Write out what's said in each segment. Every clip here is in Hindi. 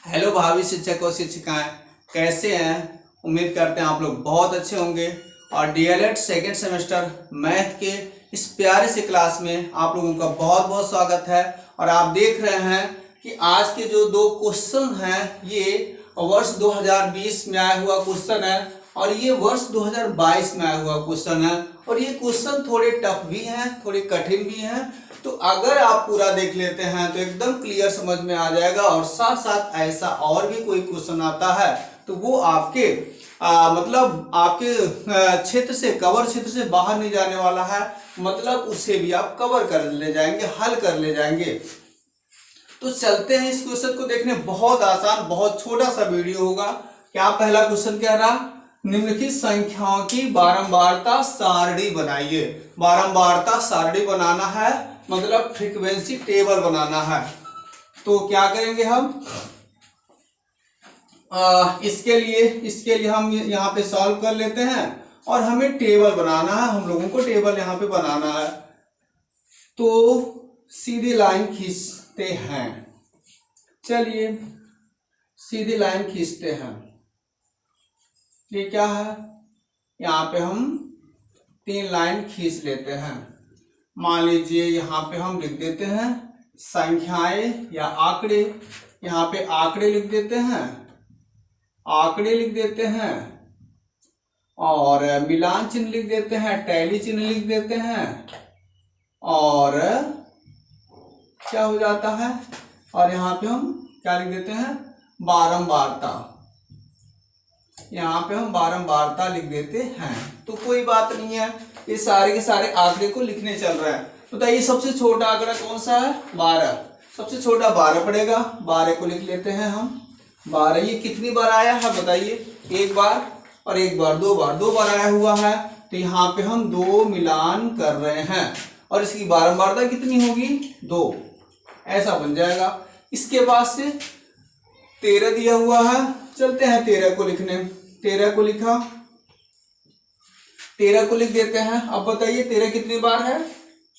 हेलो भावी शिक्षक और शिक्षिकाएं, कैसे हैं। उम्मीद करते हैं आप लोग बहुत अच्छे होंगे। और डीएलएड सेकेंड सेमेस्टर मैथ के इस प्यारे से क्लास में आप लोगों का बहुत बहुत स्वागत है। और आप देख रहे हैं कि आज के जो दो क्वेश्चन हैं ये वर्ष 2020 में आया हुआ क्वेश्चन है और ये वर्ष 2022 में आया हुआ क्वेश्चन है। और ये क्वेश्चन थोड़े टफ भी हैं, थोड़े कठिन भी हैं। तो अगर आप पूरा देख लेते हैं तो एकदम क्लियर समझ में आ जाएगा। और साथ साथ ऐसा और भी कोई क्वेश्चन आता है तो वो आपके मतलब आपके क्षेत्र से, कवर क्षेत्र से बाहर नहीं जाने वाला है, मतलब उसे भी आप कवर कर ले जाएंगे, हल कर ले जाएंगे। तो चलते हैं इस क्वेश्चन को देखने। बहुत आसान, बहुत छोटा सा वीडियो होगा। क्या पहला क्वेश्चन कह रहा, निम्नलिखित संख्याओं की बारंबारता सारणी बनाइए। बारंबारता सारणी बनाना है मतलब फ्रीक्वेंसी टेबल बनाना है। तो क्या करेंगे हम, इसके लिए हम यहाँ पे सॉल्व कर लेते हैं और हमें टेबल बनाना है, हम लोगों को टेबल यहाँ पे बनाना है। तो सीधी लाइन खींचते हैं, चलिए सीधी लाइन खींचते हैं। ये क्या है, यहाँ पे हम 3 लाइन खींच लेते हैं। मान लीजिए यहाँ पे हम लिख देते हैं संख्याएं या आंकड़े। यहाँ पे आंकड़े लिख देते हैं, आंकड़े लिख देते हैं और मिलान चिन्ह लिख देते हैं, टैली चिन्ह लिख देते हैं और क्या हो जाता है, और यहाँ पे हम क्या लिख देते हैं, बारंबारता। यहाँ पे हम बारंबारता लिख देते हैं। तो कोई बात नहीं है, ये सारे के सारे आंकड़े को लिखने चल रहा है। बताइए सबसे छोटा आंकड़ा कौन सा है, 12। सबसे छोटा 12 पड़ेगा, 12 को लिख लेते हैं हम। 12 ये कितनी बार आया है बताइए, एक बार और एक बार, 2 बार, 2 बार आया हुआ है। तो यहाँ पे हम 2 मिलान कर रहे हैं और इसकी बारंबारता कितनी होगी, 2, ऐसा बन जाएगा। इसके बाद से 13 दिया हुआ है, चलते हैं 13 को लिखने। 13 को लिखा, 13 को लिख देते हैं। अब बताइए 13 कितनी बार है,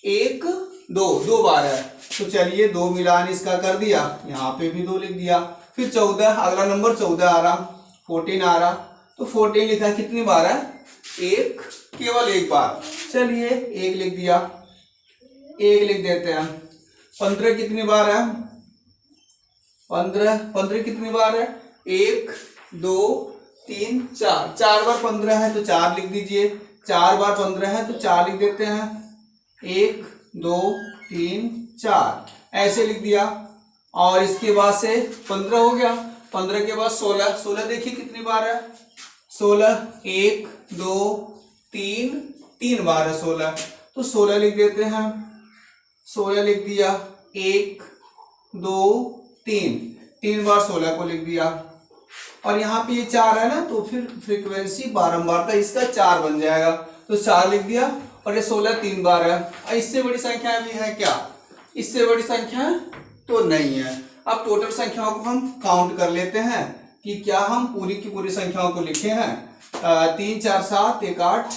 1, 2 बार है। तो चलिए 2 मिलान इसका कर दिया, यहाँ पे भी 2 लिख दिया। फिर 14, अगला नंबर 14 आ रहा, 14 आ रहा। तो 14 लिखा, कितनी बार है, 1, केवल 1 बार। चलिए 1 लिख दिया, 1 लिख देते हैं। 15 कितनी बार है, 15 कितनी बार है, 1, 2, 3, 4, 4 बार 15 है तो 4 लिख दीजिए। 4 बार 15 है तो 4 लिख देते हैं, 1, 2, 3, 4, ऐसे लिख दिया। और इसके बाद से 15 हो गया, 15 के बाद 16, 16 देखिए कितनी बार है, 16, 1, 2, 3 बार है 16। तो 16 लिख देते हैं, 16 लिख दिया, 1, 2, 3 बार 16 को लिख दिया। और यहाँ पे ये 4 है ना, तो फिर फ्रीक्वेंसी बारंबारता इसका 4 बन जाएगा। तो 4 लिख दिया और ये 16 3 बार है। इससे बड़ी संख्या भी है क्या, इससे बड़ी संख्या तो नहीं है। अब टोटल संख्याओं को हम काउंट कर लेते हैं कि क्या हम पूरी की पूरी संख्याओं को लिखे हैं। 3 4 7 1 8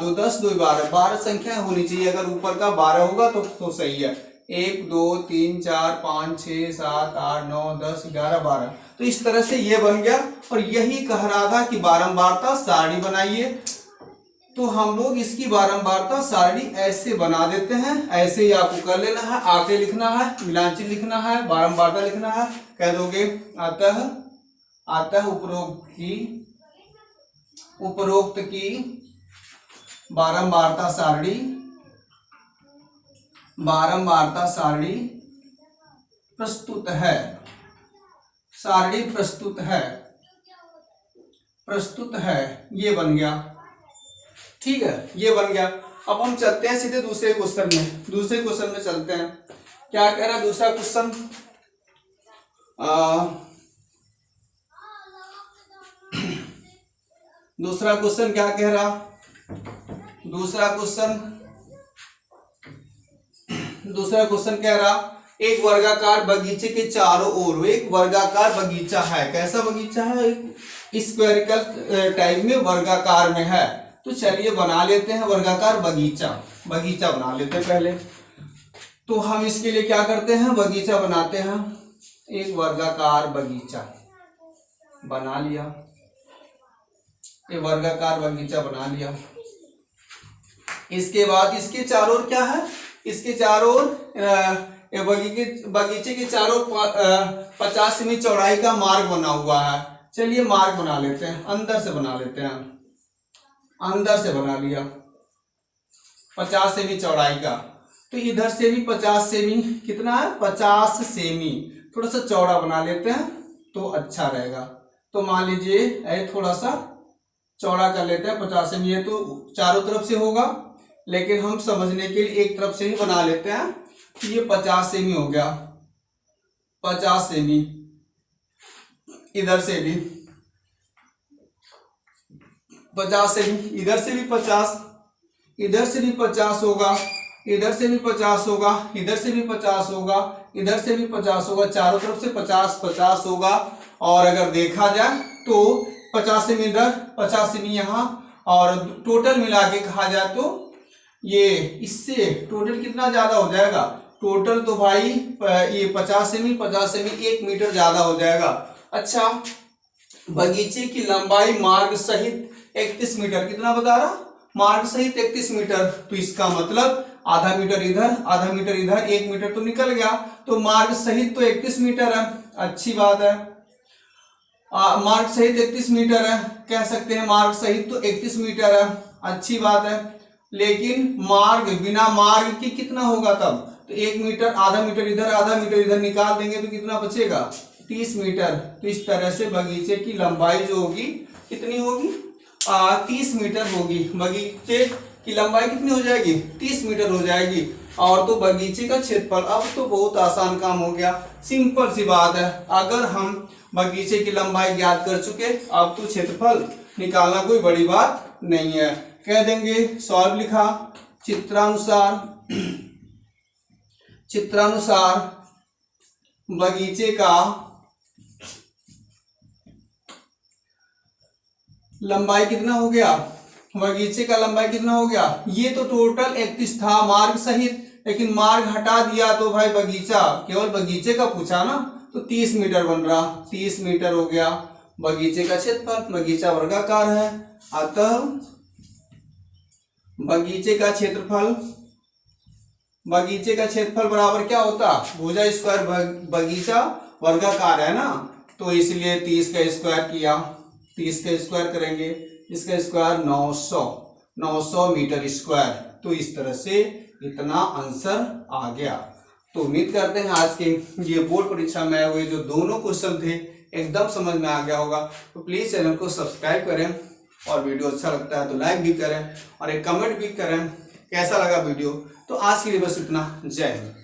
2 10 2 12, 12 संख्या होनी चाहिए। अगर ऊपर का 12 होगा तो सही है। 1 2 3 4 5 6 7 8 9 10 11 12। तो इस तरह से ये बन गया। और यही कह रहा था कि बारंबारता सारणी बनाइए। तो हम लोग इसकी बारंबारता सारणी ऐसे बना देते हैं, ऐसे ही आपको कर लेना है। आंकड़े लिखना है, मिलान चिन्ह लिखना है, बारंबारता लिखना है। कह दोगे अतः उपरोक्त की बारंबारता सारणी प्रस्तुत है, सारणी प्रस्तुत है। ये बन गया, ठीक है, ये बन गया। अब हम चलते हैं सीधे दूसरे क्वेश्चन में। दूसरे क्वेश्चन में चलते हैं। क्या कह रहा है दूसरा क्वेश्चन, दूसरा क्वेश्चन क्या कह रहा, दूसरा क्वेश्चन कह रहा, एक वर्गाकार बगीचे के चारों ओर, एक वर्गाकार बगीचा है। कैसा बगीचा है, एक स्क्वायरिकल टाइप में, वर्गाकार में है। तो चलिए बना लेते हैं वर्गाकार बगीचा बना लेते हैं पहले। तो हम इसके लिए क्या करते हैं, बगीचा बनाते हैं। एक वर्गाकार बगीचा बना लिया, ये वर्गाकार बगीचा बना लिया। इसके बाद इसके चारों ओर क्या है, इसके चारों ओर बगीचे के चारों 50 सेमी चौड़ाई का मार्ग बना हुआ है। चलिए मार्ग बना लेते हैं, अंदर से बना लेते हैं, अंदर से बना लिया 50 सेमी चौड़ाई का। तो इधर से भी 50 सेमी, कितना है 50 सेमी, थोड़ा सा चौड़ा बना लेते हैं तो अच्छा रहेगा। तो मान लीजिए थोड़ा सा चौड़ा कर लेते हैं 50 सेमी। ये तो चारों तरफ से होगा, लेकिन हम समझने के लिए एक तरफ से ही बना लेते हैं। तो ये 50 सेमी हो गया, 50 सेमी। इधर से भी 50 सेमी, इधर से भी 50, इधर से भी 50 होगा, इधर से भी 50 होगा, इधर से भी 50 होगा, इधर से भी 50 होगा, चारों तरफ से 50-50 होगा। और अगर देखा जाए तो 50 सेमी इधर, 50 सेमी यहाँ, और टोटल मिला के कहा जाए तो ये इससे टोटल कितना ज्यादा हो जाएगा, टोटल तो भाई ये 50 सेमी 1 मीटर ज्यादा हो जाएगा। अच्छा, बगीचे की लंबाई मार्ग सहित 31 मीटर, कितना बता रहा, मार्ग सहित 31 मीटर। तो इसका मतलब आधा मीटर इधर, आधा मीटर इधर, 1 मीटर तो निकल गया। तो मार्ग सहित तो 31 मीटर है, अच्छी बात है। मार्ग सहित 31 मीटर है, कह सकते हैं मार्ग सहित तो 31 मीटर है, अच्छी बात है। लेकिन मार्ग बिना मार्ग के कितना होगा तब, तो 1 मीटर, आधा मीटर इधर, आधा मीटर इधर निकाल देंगे तो कितना बचेगा, 30 मीटर। तो इस तरह से बगीचे की लंबाई जो होगी कितनी होगी, 30 मीटर होगी। बगीचे की लंबाई कितनी हो जाएगी, 30 मीटर हो जाएगी। और तो बगीचे का क्षेत्रफल, अब तो बहुत आसान काम हो गया, सिंपल सी बात है। अगर हम बगीचे की लंबाई ज्ञात कर चुके, अब तो क्षेत्रफल निकालना कोई बड़ी बात नहीं है। कह देंगे सॉल्व लिखा, चित्रानुसार बगीचे का लंबाई कितना हो गया, बगीचे का लंबाई कितना हो गया, ये तो टोटल 31 था मार्ग सहित, लेकिन मार्ग हटा दिया तो भाई बगीचा, केवल बगीचे का पूछा ना, तो 30 मीटर बन रहा, 30 मीटर हो गया बगीचे का क्षेत्रफल। बगीचा वर्गाकार है, अतः बगीचे का क्षेत्रफल बराबर क्या होता, भुजा स्क्वायर, बगीचा वर्गाकार है ना, तो इसलिए 30 का स्क्वायर किया, 30 का स्क्वायर करेंगे, इसका स्क्वायर 900 मीटर स्क्वायर। तो इस तरह से इतना आंसर आ गया। तो उम्मीद करते हैं आज के ये बोर्ड परीक्षा में आए हुए जो दोनों क्वेश्चन थे एकदम समझ में आ गया होगा। तो प्लीज चैनल को सब्सक्राइब करें, और वीडियो अच्छा लगता है तो लाइक भी करें, और एक कमेंट भी करें कैसा लगा वीडियो। तो आज के लिए बस इतना, जय हिंद।